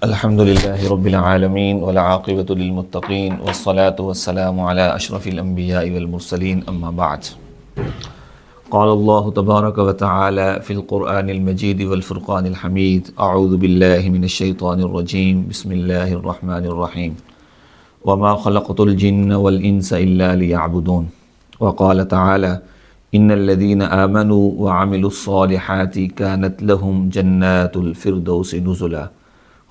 الحمد لله رب العالمين والعاقبة للمتقين والصلاة والسلام على أشرف الأنبياء والمرسلين أما بعد. قال الله تبارك وتعالى في القرآن المجيد والفرقان الحميد: أعوذ بالله من الشيطان الرجيم، بسم الله الرحمن الرحيم، وما خلقت الجن والإنس إلا ليعبدون. وقال تعالى: إن الذين آمنوا وعملوا الصالحات كانت لهم جنات الفردوس نزلا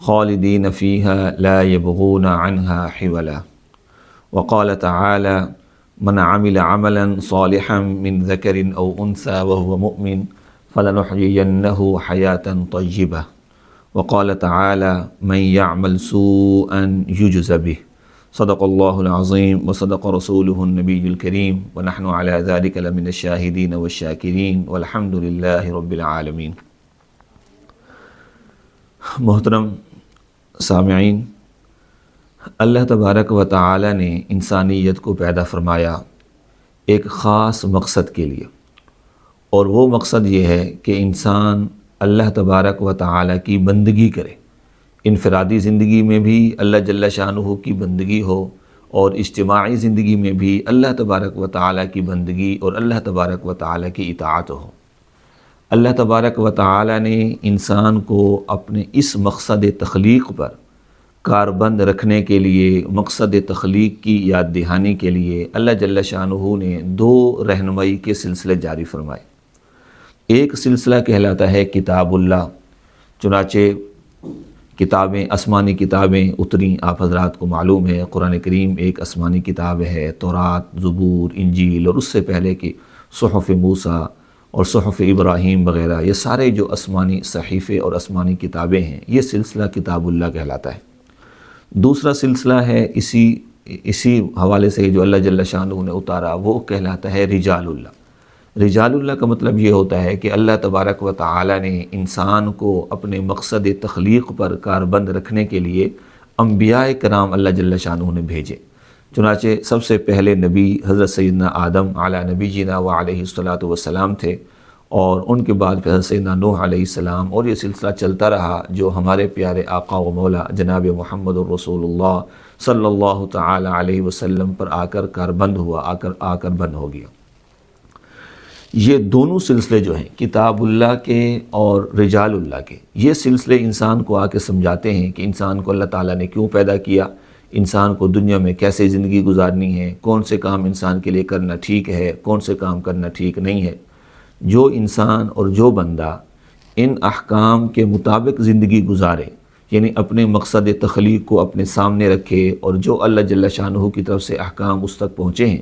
خالدين فيها لا يبغون عنها حولا. وقال تعالى: من عمل عملا صالحا من ذكر أو أنثى وهو مؤمن فلنحيينه حياة طيبة. وقال تعالى: من يعمل سوءا يجز به. صدق الله العظيم وصدق رسوله النبي الكريم ونحن على ذلك لمن الشاهدين والشاكرين والحمد لله رب العالمين. محترم سامعین، اللہ تبارک و تعالی نے انسانیت کو پیدا فرمایا ایک خاص مقصد کے لیے، اور وہ مقصد یہ ہے کہ انسان اللہ تبارک و تعالی کی بندگی کرے. انفرادی زندگی میں بھی اللہ جل شانہ کی بندگی ہو اور اجتماعی زندگی میں بھی اللہ تبارک و تعالی کی بندگی اور اللہ تبارک و تعالی کی اطاعت ہو. اللہ تبارک و تعالی نے انسان کو اپنے اس مقصد تخلیق پر کاربند رکھنے کے لیے، مقصد تخلیق کی یاد دہانی کے لیے اللہ جل شانہ نے دو رہنمائی کے سلسلے جاری فرمائے. ایک سلسلہ کہلاتا ہے کتاب اللہ، چنانچہ کتابیں، آسمانی کتابیں اتریں. آپ حضرات کو معلوم ہے قرآن کریم ایک آسمانی کتاب ہے. تورات، زبور، انجیل اور اس سے پہلے کی صحف موسیٰ اور صحف ابراہیم وغیرہ، یہ سارے جو آسمانی صحیفے اور آسمانی کتابیں ہیں، یہ سلسلہ کتاب اللہ کہلاتا ہے. دوسرا سلسلہ ہے اسی حوالے سے جو اللہ جل شانہ نے اتارا، وہ کہلاتا ہے رجال اللہ. رجال اللہ کا مطلب یہ ہوتا ہے کہ اللہ تبارک و تعالی نے انسان کو اپنے مقصد تخلیق پر کاربند رکھنے کے لیے انبیاء کرام اللہ جل شانہ نے بھیجے. چنانچہ سب سے پہلے نبی حضرت سیدنا آدم علی نبینا و علیہ الصلاۃ والسلام تھے، اور ان کے بعد حضرت سیدنا نوح علیہ السلام، اور یہ سلسلہ چلتا رہا جو ہمارے پیارے آقا و مولا جناب محمد الرسول اللہ صلی اللہ تعالی علیہ وسلم پر آ کر کاربند ہوا، آ کر بند ہو گیا. یہ دونوں سلسلے جو ہیں کتاب اللہ کے اور رجال اللہ کے، یہ سلسلے انسان کو آ کے سمجھاتے ہیں کہ انسان کو اللہ تعالیٰ نے کیوں پیدا کیا، انسان کو دنیا میں کیسے زندگی گزارنی ہے، کون سے کام انسان کے لیے کرنا ٹھیک ہے، کون سے کام کرنا ٹھیک نہیں ہے. جو انسان اور جو بندہ ان احکام کے مطابق زندگی گزارے، یعنی اپنے مقصد تخلیق کو اپنے سامنے رکھے اور جو اللہ جل شانہ کی طرف سے احکام اس تک پہنچے ہیں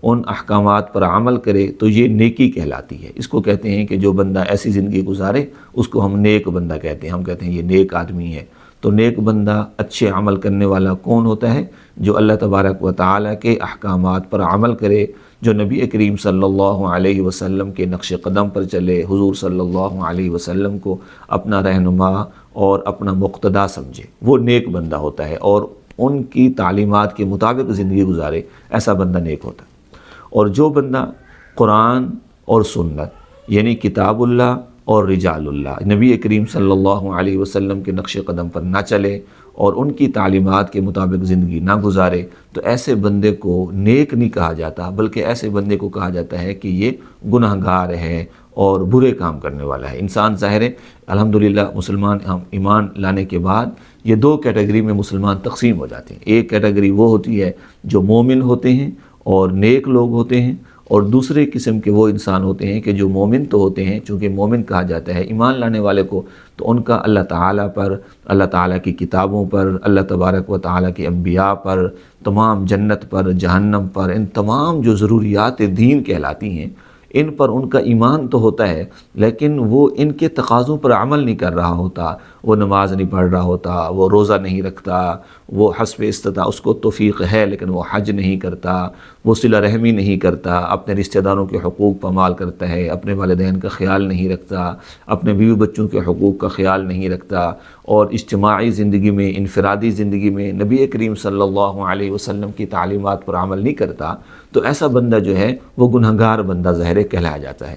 ان احکامات پر عمل کرے، تو یہ نیکی کہلاتی ہے. اس کو کہتے ہیں کہ جو بندہ ایسی زندگی گزارے اس کو ہم نیک بندہ کہتے ہیں. ہم کہتے ہیں یہ نیک آدمی ہے. تو نیک بندہ، اچھے عمل کرنے والا کون ہوتا ہے؟ جو اللہ تبارک و تعالی کے احکامات پر عمل کرے، جو نبی کریم صلی اللہ علیہ وسلم کے نقش قدم پر چلے، حضور صلی اللہ علیہ وسلم کو اپنا رہنما اور اپنا مقتدا سمجھے، وہ نیک بندہ ہوتا ہے، اور ان کی تعلیمات کے مطابق زندگی گزارے، ایسا بندہ نیک ہوتا ہے. اور جو بندہ قرآن اور سنت یعنی کتاب اللہ اور رجال اللہ، نبی کریم صلی اللہ علیہ وسلم کے نقش قدم پر نہ چلے اور ان کی تعلیمات کے مطابق زندگی نہ گزارے، تو ایسے بندے کو نیک نہیں کہا جاتا، بلکہ ایسے بندے کو کہا جاتا ہے کہ یہ گناہ گار ہے اور برے کام کرنے والا ہے. انسان ظاہر ہے الحمدللہ مسلمان ہم ایمان لانے کے بعد یہ دو کیٹیگری میں مسلمان تقسیم ہو جاتے ہیں. ایک کیٹیگری وہ ہوتی ہے جو مومن ہوتے ہیں اور نیک لوگ ہوتے ہیں، اور دوسرے قسم کے وہ انسان ہوتے ہیں کہ جو مومن تو ہوتے ہیں، چونکہ مومن کہا جاتا ہے ایمان لانے والے کو، تو ان کا اللہ تعالیٰ پر، اللہ تعالیٰ کی کتابوں پر، اللہ تبارک و تعالیٰ کے انبیاء پر، تمام جنت پر، جہنم پر، ان تمام جو ضروریات دین کہلاتی ہیں ان پر ان کا ایمان تو ہوتا ہے، لیکن وہ ان کے تقاضوں پر عمل نہیں کر رہا ہوتا. وہ نماز نہیں پڑھ رہا ہوتا، وہ روزہ نہیں رکھتا، وہ حسب استطاعت اس کو توفیق ہے لیکن وہ حج نہیں کرتا، وہ صلہ رحمی نہیں کرتا، اپنے رشتہ داروں کے حقوق پامال کرتا ہے، اپنے والدین کا خیال نہیں رکھتا، اپنے بیوی بچوں کے حقوق کا خیال نہیں رکھتا، اور اجتماعی زندگی میں، انفرادی زندگی میں نبی کریم صلی اللہ علیہ وسلم کی تعلیمات پر عمل نہیں کرتا، تو ایسا بندہ جو ہے وہ گنہگار بندہ ظاہر کہلایا جاتا ہے.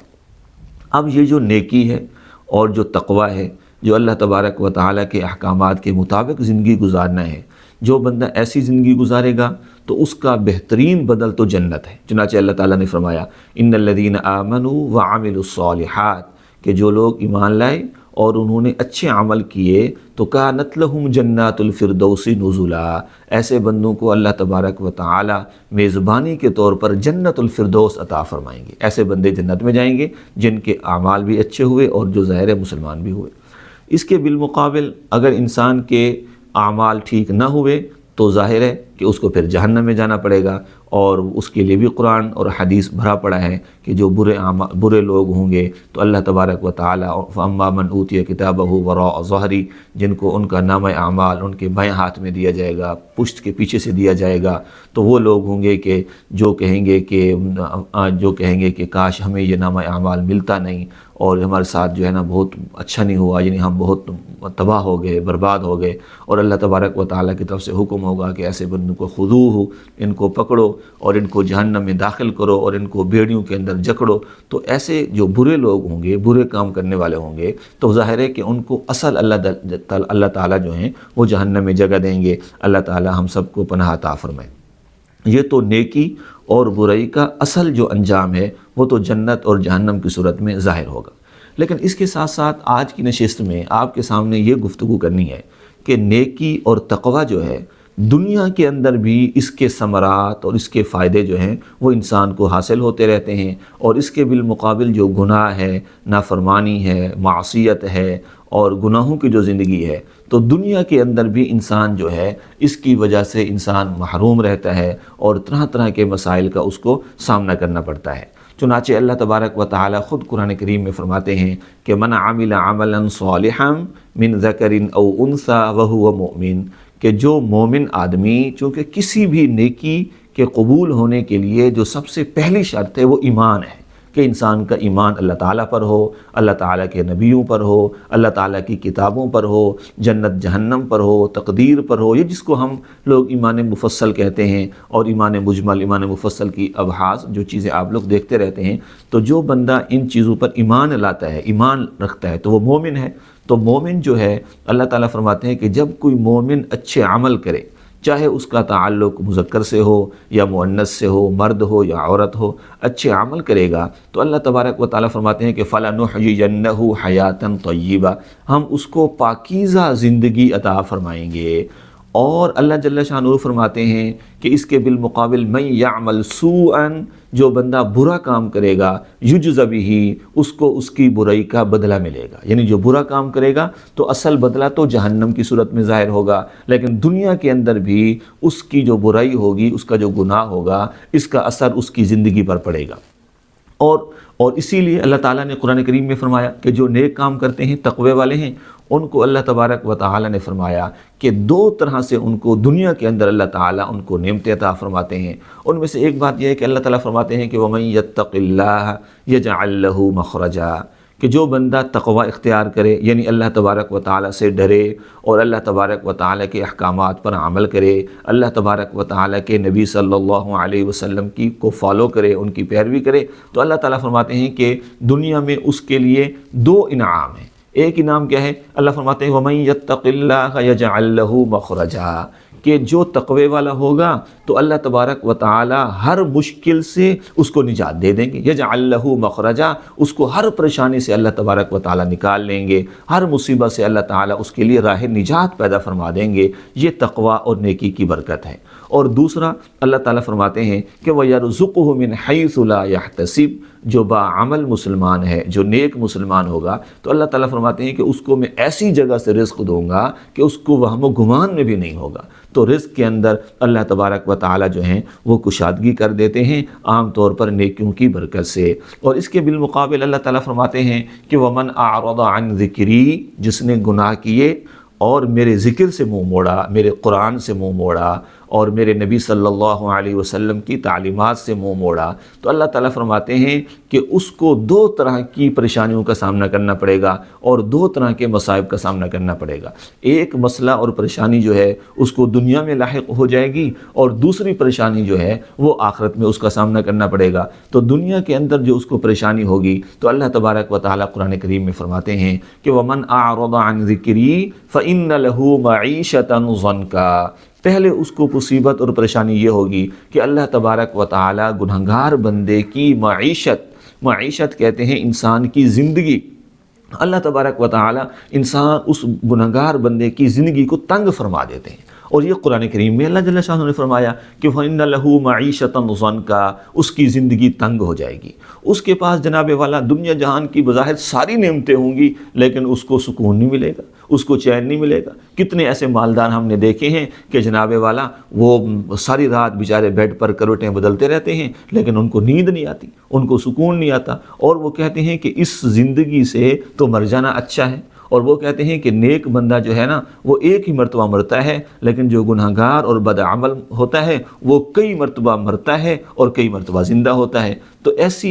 اب یہ جو نیکی ہے اور جو تقوی ہے، جو اللہ تبارک و تعالیٰ کے احکامات کے مطابق زندگی گزارنا ہے، جو بندہ ایسی زندگی گزارے گا تو اس کا بہترین بدل تو جنت ہے۔ چنانچہ اللہ تعالیٰ نے فرمایا ان الذین آمنوا وعملوا الصالحات، کہ جو لوگ ایمان لائے اور انہوں نے اچھے عمل کیے تو کانت لہم جنات الفردوس نزلا، ایسے بندوں کو اللہ تبارک و تعالی میزبانی کے طور پر جنت الفردوس عطا فرمائیں گے۔ ایسے بندے جنت میں جائیں گے جن کے اعمال بھی اچھے ہوئے اور جو ظاہر مسلمان بھی ہوئے۔ اس کے بالمقابل اگر انسان کے اعمال ٹھیک نہ ہوئے تو ظاہر ہے کہ اس کو پھر جہنم میں جانا پڑے گا، اور اس کے لیے بھی قرآن اور حدیث بھرا پڑا ہے کہ جو برے لوگ ہوں گے تو اللہ تبارک و تعالی فاما من اوتی کتابہ وراء ظہری، جن کو ان کا نامہ اعمال ان کے بائیں ہاتھ میں دیا جائے گا، پشت کے پیچھے سے دیا جائے گا، تو وہ لوگ ہوں گے کہ جو کہیں گے کہ کاش ہمیں یہ نامہ اعمال ملتا نہیں اور ہمارے ساتھ جو ہے نا بہت اچھا نہیں ہوا، یعنی ہم بہت تباہ ہو گئے، برباد ہو گئے، اور اللہ تبارک و تعالیٰ کی طرف سے حکم ہوگا کہ ایسے بندوں کو خذوہ، ان کو پکڑو اور ان کو جہنم میں داخل کرو اور ان کو بیڑیوں کے اندر جکڑو۔ تو ایسے جو برے لوگ ہوں گے، برے کام کرنے والے ہوں گے، تو ظاہر ہے کہ ان کو اصل اللہ تعالیٰ جو ہیں وہ جہنم میں جگہ دیں گے۔ اللہ تعالیٰ ہم سب کو پناہ عطا فرمائے۔ یہ تو نیکی اور برائی کا اصل جو انجام ہے وہ تو جنت اور جہنم کی صورت میں ظاہر ہوگا۔ لیکن اس کے ساتھ ساتھ آج کی نشست میں آپ کے سامنے یہ گفتگو کرنی ہے کہ نیکی اور تقوی جو ہے دنیا کے اندر بھی اس کے ثمرات اور اس کے فائدے جو ہیں وہ انسان کو حاصل ہوتے رہتے ہیں، اور اس کے بالمقابل جو گناہ ہے، نافرمانی ہے، معصیت ہے اور گناہوں کی جو زندگی ہے، تو دنیا کے اندر بھی انسان جو ہے اس کی وجہ سے انسان محروم رہتا ہے اور طرح طرح کے مسائل کا اس کو سامنا کرنا پڑتا ہے۔ چنانچہ اللہ تبارک و تعالی خود قرآن کریم میں فرماتے ہیں کہ من عمل عملا صالحا من ذکر او انثی وہو مؤمن، کہ جو مومن آدمی، چونکہ کسی بھی نیکی کے قبول ہونے کے لیے جو سب سے پہلی شرط ہے وہ ایمان ہے، کہ انسان کا ایمان اللہ تعالیٰ پر ہو، اللہ تعالیٰ کے نبیوں پر ہو، اللہ تعالیٰ کی کتابوں پر ہو، جنت جہنم پر ہو، تقدیر پر ہو، یہ جس کو ہم لوگ ایمان مفصل کہتے ہیں، اور ایمان مجمل، ایمان مفصل کی ابحاث جو چیزیں آپ لوگ دیکھتے رہتے ہیں۔ تو جو بندہ ان چیزوں پر ایمان لاتا ہے، ایمان رکھتا ہے، تو وہ مومن ہے۔ تو مومن جو ہے اللہ تعالیٰ فرماتے ہیں کہ جب کوئی مومن اچھے عمل کرے، چاہے اس کا تعلق مذکر سے ہو یا مؤنث سے ہو، مرد ہو یا عورت ہو، اچھے عمل کرے گا تو اللہ تبارک و تعالیٰ فرماتے ہیں کہ فَلَنُحْيِيَنَّهُ حَيَاةً طَيِّبَةً، ہم اس کو پاکیزہ زندگی عطا فرمائیں گے۔ اور اللہ جل شانہ فرماتے ہیں کہ اس کے بالمقابل مَن يَعْمَلْ سُوءًا، جو بندہ برا کام کرے گا، یجز بہ، اس کو اس کی برائی کا بدلہ ملے گا۔ یعنی جو برا کام کرے گا تو اصل بدلہ تو جہنم کی صورت میں ظاہر ہوگا، لیکن دنیا کے اندر بھی اس کی جو برائی ہوگی، اس کا جو گناہ ہوگا، اس کا اثر اس کی زندگی پر پڑے گا۔ اور اسی لیے اللہ تعالیٰ نے قرآن کریم میں فرمایا کہ جو نیک کام کرتے ہیں، تقوی والے ہیں، ان کو اللہ تبارک و تعالیٰ نے فرمایا کہ دو طرح سے ان کو دنیا کے اندر اللہ تعالیٰ ان کو نعمتیں عطا فرماتے ہیں۔ ان میں سے ایک بات یہ ہے کہ اللہ تعالیٰ فرماتے ہیں کہ وَمَن يَتَّقِ اللَّهَ يَجْعَل لَّهُ مَخْرَجًا، کہ جو بندہ تقوی اختیار کرے، یعنی اللہ تبارک و تعالیٰ سے ڈرے اور اللہ تبارک و تعالیٰ کے احکامات پر عمل کرے، اللہ تبارک و تعالیٰ کے نبی صلی اللہ علیہ وسلم کو فالو کرے، ان کی پیروی کرے، تو اللہ تعالیٰ فرماتے ہیں کہ دنیا میں اس کے لیے دو انعام ہیں۔ ایک انعام کیا ہے؟ اللہ فرماتے ہیں وَمَن يَتَّقِ اللَّهَ يَجْعَل لَّهُ مَخْرَجًا، کہ جو تقوی والا ہوگا تو اللہ تبارک و تعالی ہر مشکل سے اس کو نجات دے دیں گے۔ یجعل لہ مخرجا، اس کو ہر پریشانی سے اللہ تبارک و تعالی نکال لیں گے، ہر مصیبت سے اللہ تعالی اس کے لیے راہ نجات پیدا فرما دیں گے۔ یہ تقوی اور نیکی کی برکت ہے۔ اور دوسرا اللہ تعالیٰ فرماتے ہیں کہ وَيَرْزُقُهُ مِنْ حَيْثُ لَا يَحْتَسِبُ، جو باعمل مسلمان ہے، جو نیک مسلمان ہوگا تو اللہ تعالیٰ فرماتے ہیں کہ اس کو میں ایسی جگہ سے رزق دوں گا کہ اس کو وہم و گمان میں بھی نہیں ہوگا۔ تو رزق کے اندر اللہ تبارک و تعالیٰ جو ہیں وہ کشادگی کر دیتے ہیں، عام طور پر نیکیوں کی برکت سے۔ اور اس کے بالمقابل اللہ تعالیٰ فرماتے ہیں کہ وَمَنْ أَعْرَضَ عَنْ ذِكْرِي، جس نے گناہ کیے اور میرے ذکر سے منہ موڑا، میرے قرآن سے منہ موڑا اور میرے نبی صلی اللہ علیہ وسلم کی تعلیمات سے منہ موڑا تو اللہ تعالیٰ فرماتے ہیں کہ اس کو دو طرح کی پریشانیوں کا سامنا کرنا پڑے گا اور دو طرح کے مصائب کا سامنا کرنا پڑے گا۔ ایک مسئلہ اور پریشانی جو ہے اس کو دنیا میں لاحق ہو جائے گی، اور دوسری پریشانی جو ہے وہ آخرت میں اس کا سامنا کرنا پڑے گا۔ تو دنیا کے اندر جو اس کو پریشانی ہوگی تو اللہ تبارک و تعالیٰ قرآن کریم میں فرماتے ہیں کہ وَمَنْ أَعْرَضَ عَنْ ذِكْرِي فَإِنَّ لَهُ مَعِيشَةً ضَنْكًا، پہلے اس کو مصیبت اور پریشانی یہ ہوگی کہ اللہ تبارک و تعالیٰ گنہگار بندے کی معیشت کہتے ہیں انسان کی زندگی، اللہ تبارک و تعالیٰ اس گنہگار بندے کی زندگی کو تنگ فرما دیتے ہیں۔ اور یہ قرآن کریم میں اللہ جل شانہ نے فرمایا کہ فَإِنَّ لَهُ مَعِيشَةً ضَنْكًا، اس کی زندگی تنگ ہو جائے گی۔ اس کے پاس جناب والا دنیا جہان کی بظاہر ساری نعمتیں ہوں گی، لیکن اس کو سکون نہیں ملے گا، اس کو چین نہیں ملے گا۔ کتنے ایسے مالدار ہم نے دیکھے ہیں کہ جناب والا وہ ساری رات بیچارے بیڈ پر کروٹیں بدلتے رہتے ہیں، لیکن ان کو نیند نہیں آتی، ان کو سکون نہیں آتا، اور وہ کہتے ہیں کہ اس زندگی سے تو مر جانا اچھا ہے۔ اور وہ کہتے ہیں کہ نیک بندہ جو ہے نا وہ ایک ہی مرتبہ مرتا ہے، لیکن جو گناہگار اور بدعمل ہوتا ہے وہ کئی مرتبہ مرتا ہے اور کئی مرتبہ زندہ ہوتا ہے۔ تو ایسی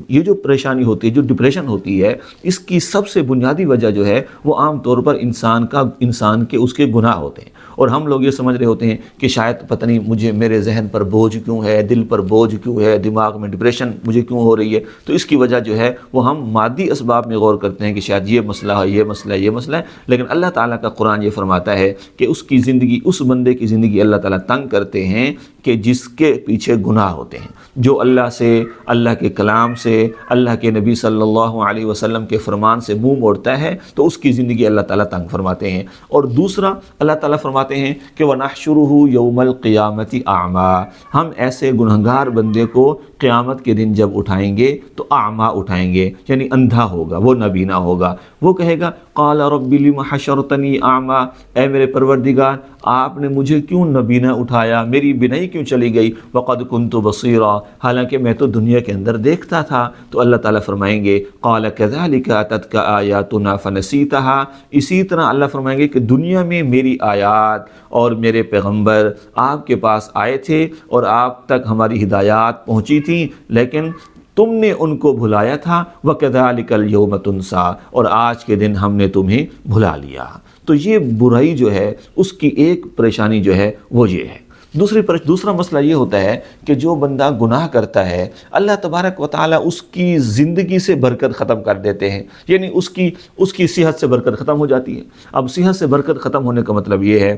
یہ جو پریشانی ہوتی ہے، جو ڈپریشن ہوتی ہے، اس کی سب سے بنیادی وجہ جو ہے وہ عام طور پر انسان کے اس کے گناہ ہوتے ہیں۔ اور ہم لوگ یہ سمجھ رہے ہوتے ہیں کہ شاید پتہ نہیں میرے ذہن پر بوجھ کیوں ہے، دل پر بوجھ کیوں ہے، دماغ میں ڈپریشن مجھے کیوں ہو رہی ہے۔ تو اس کی وجہ جو ہے وہ ہم مادی اسباب میں غور کرتے ہیں کہ شاید یہ مسئلہ ہے، یہ مسئلہ ہے، لیکن اللہ تعالیٰ کا قرآن یہ فرماتا ہے کہ اس کی زندگی، اس بندے کی زندگی اللہ تعالیٰ تنگ کرتے ہیں کہ جس کے پیچھے گناہ ہوتے ہیں، جو اللہ سے، اللہ کے کلام سے، اللہ کے نبی صلی اللہ علیہ وسلم کے فرمان سے منہ موڑتا ہے تو اس کی زندگی اللہ تعالیٰ تنگ فرماتے ہیں۔ اور دوسرا اللہ تعالیٰ فرماتے ہیں کہ وَنَحْشُرُهُ يَوْمَ الْقِيَامَةِ أَعْمَى، ہم ایسے گنہگار بندے کو قیامت کے دن جب اٹھائیں گے تو اعمیٰ اٹھائیں گے، یعنی اندھا ہوگا، وہ نابینا ہوگا۔ وہ کہے گا قال رب لم حشرتنی اعمیٰ، اے میرے پروردگار آپ نے مجھے کیوں نابینا اٹھایا، میری بینائی کیوں چلی گئی، وقد كنت بصیرا، حالانکہ میں تو دنیا کے اندر دیکھتا تھا۔ تو اللہ تعالیٰ فرمائیں گے قال كذلك اتتك آیاتنا فنسیتها، اسی طرح اللہ فرمائیں گے کہ دنیا میں میری آیات اور میرے پیغمبر آپ کے پاس آئے تھے اور آپ تک ہماری ہدایات پہنچی تھیں، لیکن تم نے ان کو بھلایا تھا۔ وَكَذَلِكَ الْيَوْمَ تُنْسَىٰ، اور آج کے دن ہم نے تمہیں بھلا لیا۔ تو یہ برائی جو ہے اس کی ایک پریشانی جو ہے وہ یہ ہے۔ دوسرا مسئلہ یہ ہوتا ہے کہ جو بندہ گناہ کرتا ہے اللہ تبارک و تعالیٰ اس کی زندگی سے برکت ختم کر دیتے ہیں، یعنی اس کی صحت سے برکت ختم ہو جاتی ہے۔ اب صحت سے برکت ختم ہونے کا مطلب یہ ہے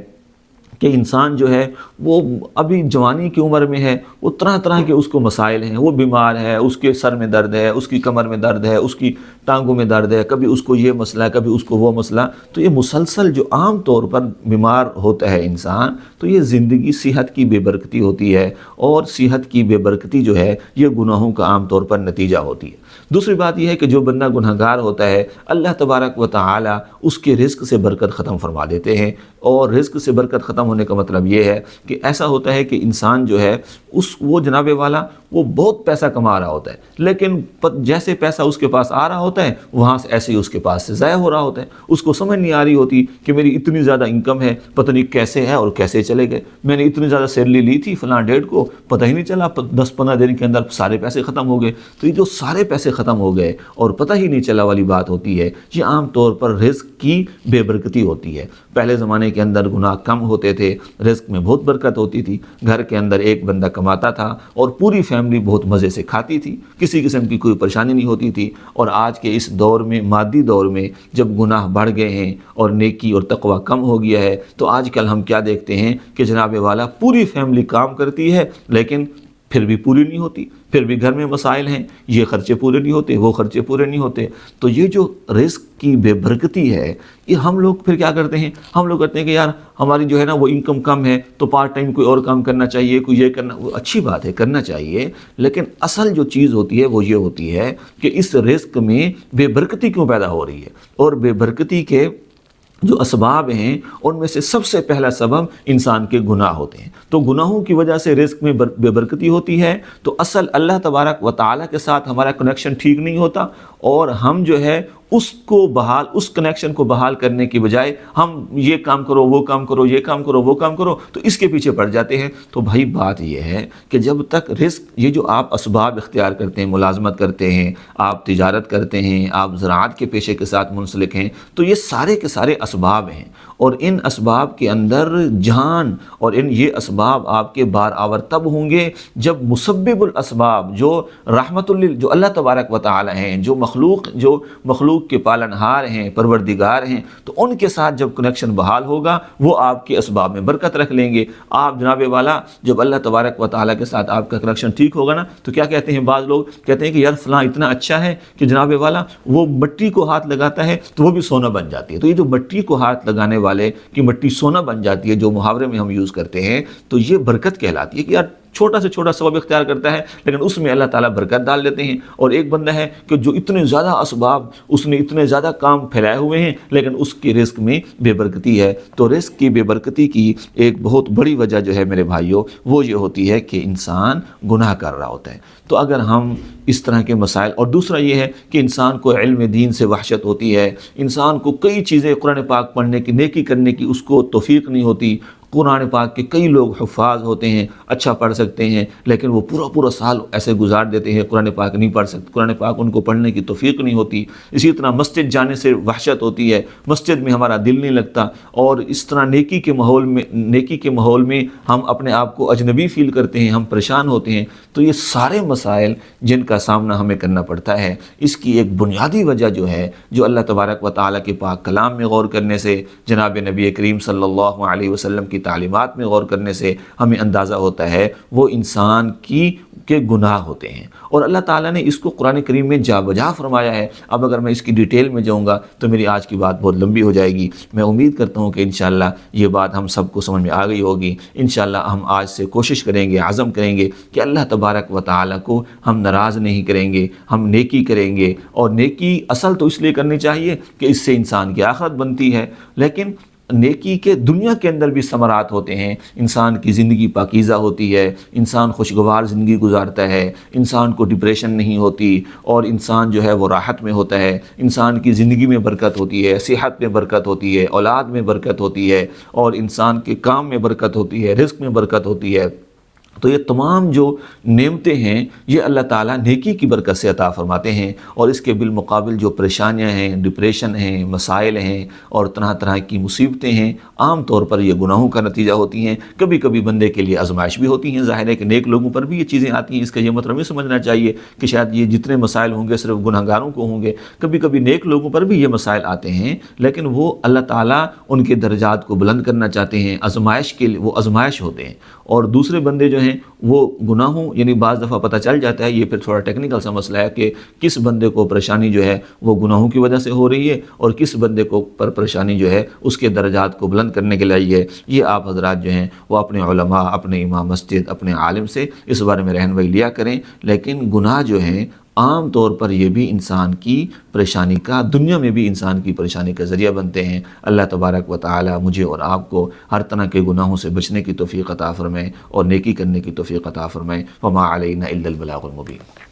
کہ انسان جو ہے وہ ابھی جوانی کی عمر میں ہے، وہ طرح طرح کے اس کو مسائل ہیں، وہ بیمار ہے، اس کے سر میں درد ہے، اس کی کمر میں درد ہے، اس کی ٹانگوں میں درد ہے، کبھی اس کو یہ مسئلہ ہے، کبھی اس کو وہ مسئلہ۔ تو یہ مسلسل جو عام طور پر بیمار ہوتا ہے انسان، تو یہ زندگی صحت کی بے برکتی ہوتی ہے، اور صحت کی بے برکتی جو ہے یہ گناہوں کا عام طور پر نتیجہ ہوتی ہے۔ دوسری بات یہ ہے کہ جو بندہ گناہگار ہوتا ہے اللہ تبارک و تعالی اس کے رزق سے برکت ختم فرما دیتے ہیں، اور رزق سے برکت ختم ہونے کا مطلب یہ ہے کہ ایسا ہوتا ہے کہ انسان جو ہے وہ جناب والا وہ بہت پیسہ کما رہا ہوتا ہے، لیکن جیسے پیسہ اس کے پاس آ رہا ہوتا ہے وہاں سے ایسے ہی اس کے پاس سے ضائع ہو رہا ہوتا ہے۔ اس کو سمجھ نہیں آ رہی ہوتی کہ میری اتنی زیادہ انکم ہے، پتہ نہیں کیسے ہے اور کیسے چلے گئے، میں نے اتنی زیادہ سیلری لی تھی فلاں ڈیٹ کو، پتہ ہی نہیں چلا 10-15 دن کے اندر سارے پیسے ختم ہو گئے۔ تو یہ جو سارے پیسے ختم ہو گئے اور پتہ ہی نہیں چلا والی بات ہوتی ہے، یہ عام طور پر رزق کی بے برکتی ہوتی ہے۔ پہلے زمانے کے اندر گناہ کم ہوتے تھے، رزق میں بہت برکت ہوتی تھی، گھر کے اندر ایک بندہ کماتا تھا اور پوری فیملی بہت مزے سے کھاتی تھی، کسی قسم کی کوئی پریشانی نہیں ہوتی تھی۔ اور آج کے اس دور میں، مادی دور میں، جب گناہ بڑھ گئے ہیں اور نیکی اور تقوی کم ہو گیا ہے، تو آج کل ہم کیا دیکھتے ہیں کہ جناب والا پوری فیملی کام کرتی ہے لیکن پھر بھی پوری نہیں ہوتی، پھر بھی گھر میں مسائل ہیں، یہ خرچے پورے نہیں ہوتے، وہ خرچے پورے نہیں ہوتے۔ تو یہ جو رزق کی بے برکتی ہے، یہ ہم لوگ پھر کیا کرتے ہیں، ہم لوگ کہتے ہیں کہ یار ہماری جو ہے نا وہ انکم کم ہے تو پارٹ ٹائم کوئی اور کام کرنا چاہیے، کوئی یہ کرنا، وہ اچھی بات ہے کرنا چاہیے، لیکن اصل جو چیز ہوتی ہے وہ یہ ہوتی ہے کہ اس رزق میں بے برکتی کیوں پیدا ہو رہی ہے۔ اور بے برکتی کے جو اسباب ہیں ان میں سے سب سے پہلا سبب انسان کے گناہ ہوتے ہیں۔ تو گناہوں کی وجہ سے رزق میں بے برکتی ہوتی ہے، تو اصل اللہ تبارک و تعالیٰ کے ساتھ ہمارا کنیکشن ٹھیک نہیں ہوتا، اور ہم جو ہے اس کو بحال، اس کنیکشن کو بحال کرنے کی بجائے ہم یہ کام کرو، وہ کام کرو، یہ کام کرو، وہ کام کرو، تو اس کے پیچھے پڑ جاتے ہیں۔ تو بھائی بات یہ ہے کہ جب تک رزق، یہ جو آپ اسباب اختیار کرتے ہیں، ملازمت کرتے ہیں، آپ تجارت کرتے ہیں، آپ زراعت کے پیشے کے ساتھ منسلک ہیں، تو یہ سارے کے سارے اسباب ہیں، اور ان اسباب کے اندر جان، اور یہ اسباب آپ کے بار آور تب ہوں گے جب مسبب الاسباب، جو رحمت جو اللہ تبارک و تعالی ہیں، جو مخلوق کے پالنہار ہیں، پروردگار ہیں، تو ان کے ساتھ جب کنیکشن بحال ہوگا، وہ آپ کے اسباب میں برکت رکھ لیں گے۔ آپ جناب والا، جب اللہ تبارک و تعالی کے ساتھ آپ کا کنیکشن ٹھیک ہوگا نا، تو کیا کہتے ہیں بعض لوگ؟ کہتے ہیں کہ یار فلاں اتنا اچھا ہے کہ جناب والا وہ مٹی کو ہاتھ لگاتا ہے تو وہ بھی سونا بن جاتی ہے۔ تو یہ جو مٹی کو ہاتھ لگانے والے کی مٹی سونا بن جاتی ہے، جو محاورے میں ہم یوز کرتے ہیں، تو یہ برکت کہلاتی ہے کہ یار چھوٹا سے چھوٹا سبب اختیار کرتا ہے لیکن اس میں اللہ تعالیٰ برکت ڈال دیتے ہیں۔ اور ایک بندہ ہے کہ جو اتنے زیادہ اسباب، اس نے اتنے زیادہ کام پھیلائے ہوئے ہیں لیکن اس کے رزق میں بے برکتی ہے۔ تو رزق کی بے برکتی کی ایک بہت بڑی وجہ جو ہے میرے بھائیوں، وہ یہ ہوتی ہے کہ انسان گناہ کر رہا ہوتا ہے۔ تو اگر ہم اس طرح کے مسائل، اور دوسرا یہ ہے کہ انسان کو علم دین سے وحشت ہوتی ہے، انسان کو کئی چیزیں قرآن پاک پڑھنے کی، نیکی کرنے کی اس کو توفیق نہیں ہوتی۔ قرآن پاک کے کئی لوگ حفاظ ہوتے ہیں، اچھا پڑھ سکتے ہیں، لیکن وہ پورا سال ایسے گزار دیتے ہیں، قرآن پاک نہیں پڑھ سکتے، قرآن پاک ان کو پڑھنے کی توفیق نہیں ہوتی۔ اسی طرح مسجد جانے سے وحشت ہوتی ہے، مسجد میں ہمارا دل نہیں لگتا، اور اس طرح نیکی کے ماحول میں ہم اپنے آپ کو اجنبی فیل کرتے ہیں، ہم پریشان ہوتے ہیں۔ تو یہ سارے مسائل جن کا سامنا ہمیں کرنا پڑتا ہے، اس کی ایک بنیادی وجہ جو ہے، جو اللہ تبارک و تعالیٰ کے پاک کلام میں غور کرنے سے، جناب نبی کریم صلی اللہ علیہ وسلم کی تعلیمات میں غور کرنے سے ہمیں اندازہ ہوتا ہے، وہ انسان کے گناہ ہوتے ہیں۔ اور اللہ تعالیٰ نے اس کو قرآن کریم میں جا بجا فرمایا ہے۔ اب اگر میں اس کی ڈیٹیل میں جاؤں گا تو میری آج کی بات بہت لمبی ہو جائے گی۔ میں امید کرتا ہوں کہ انشاءاللہ یہ بات ہم سب کو سمجھ میں آ گئی ہوگی۔ انشاءاللہ ہم آج سے کوشش کریں گے، عزم کریں گے کہ اللہ تبارک و تعالیٰ کو ہم ناراض نہیں کریں گے، ہم نیکی کریں گے۔ اور نیکی اصل تو اس لیے کرنی چاہیے کہ اس سے انسان کی آخرت بنتی ہے، لیکن نیکی کے دنیا کے اندر بھی ثمرات ہوتے ہیں۔ انسان کی زندگی پاکیزہ ہوتی ہے، انسان خوشگوار زندگی گزارتا ہے، انسان کو ڈپریشن نہیں ہوتی، اور انسان جو ہے وہ راحت میں ہوتا ہے، انسان کی زندگی میں برکت ہوتی ہے، صحت میں برکت ہوتی ہے، اولاد میں برکت ہوتی ہے، اور انسان کے کام میں برکت ہوتی ہے، رزق میں برکت ہوتی ہے۔ تو یہ تمام جو نعمتیں ہیں، یہ اللہ تعالیٰ نیکی کی برکت سے عطا فرماتے ہیں، اور اس کے بالمقابل جو پریشانیاں ہیں، ڈپریشن ہیں، مسائل ہیں، اور طرح طرح کی مصیبتیں ہیں، عام طور پر یہ گناہوں کا نتیجہ ہوتی ہیں۔ کبھی کبھی بندے کے لیے آزمائش بھی ہوتی ہیں، ظاہر ہے کہ نیک لوگوں پر بھی یہ چیزیں آتی ہیں۔ اس کا یہ مطلب نہیں سمجھنا چاہیے کہ شاید یہ جتنے مسائل ہوں گے صرف گناہ گاروں کو ہوں گے، کبھی کبھی نیک لوگوں پر بھی یہ مسائل آتے ہیں، لیکن وہ اللہ تعالیٰ ان کے درجات کو بلند کرنا چاہتے ہیں، آزمائش کے لیے وہ آزمائش ہوتے ہیں۔ اور دوسرے بندے جو ہیں وہ گناہوں، یعنی بعض دفعہ پتہ چل جاتا ہے، یہ پھر تھوڑا ٹیکنیکل سا مسئلہ ہے کہ کس بندے کو پریشانی جو ہے وہ گناہوں کی وجہ سے ہو رہی ہے، اور کس بندے کو پریشانی جو ہے اس کے درجات کو بلند کرنے کے لیے ہے۔ یہ آپ حضرات جو ہیں وہ اپنے علماء، اپنے امام مسجد، اپنے عالم سے اس بارے میں رہنمائی لیا کریں۔ لیکن گناہ جو ہیں عام طور پر یہ بھی انسان کی پریشانی کا، دنیا میں بھی انسان کی پریشانی کا ذریعہ بنتے ہیں۔ اللہ تبارک و تعالی مجھے اور آپ کو ہر طرح کے گناہوں سے بچنے کی توفیق عطا فرمائے اور نیکی کرنے کی توفیق عطا فرمائے۔ وما علینا الا البلاغ المبین۔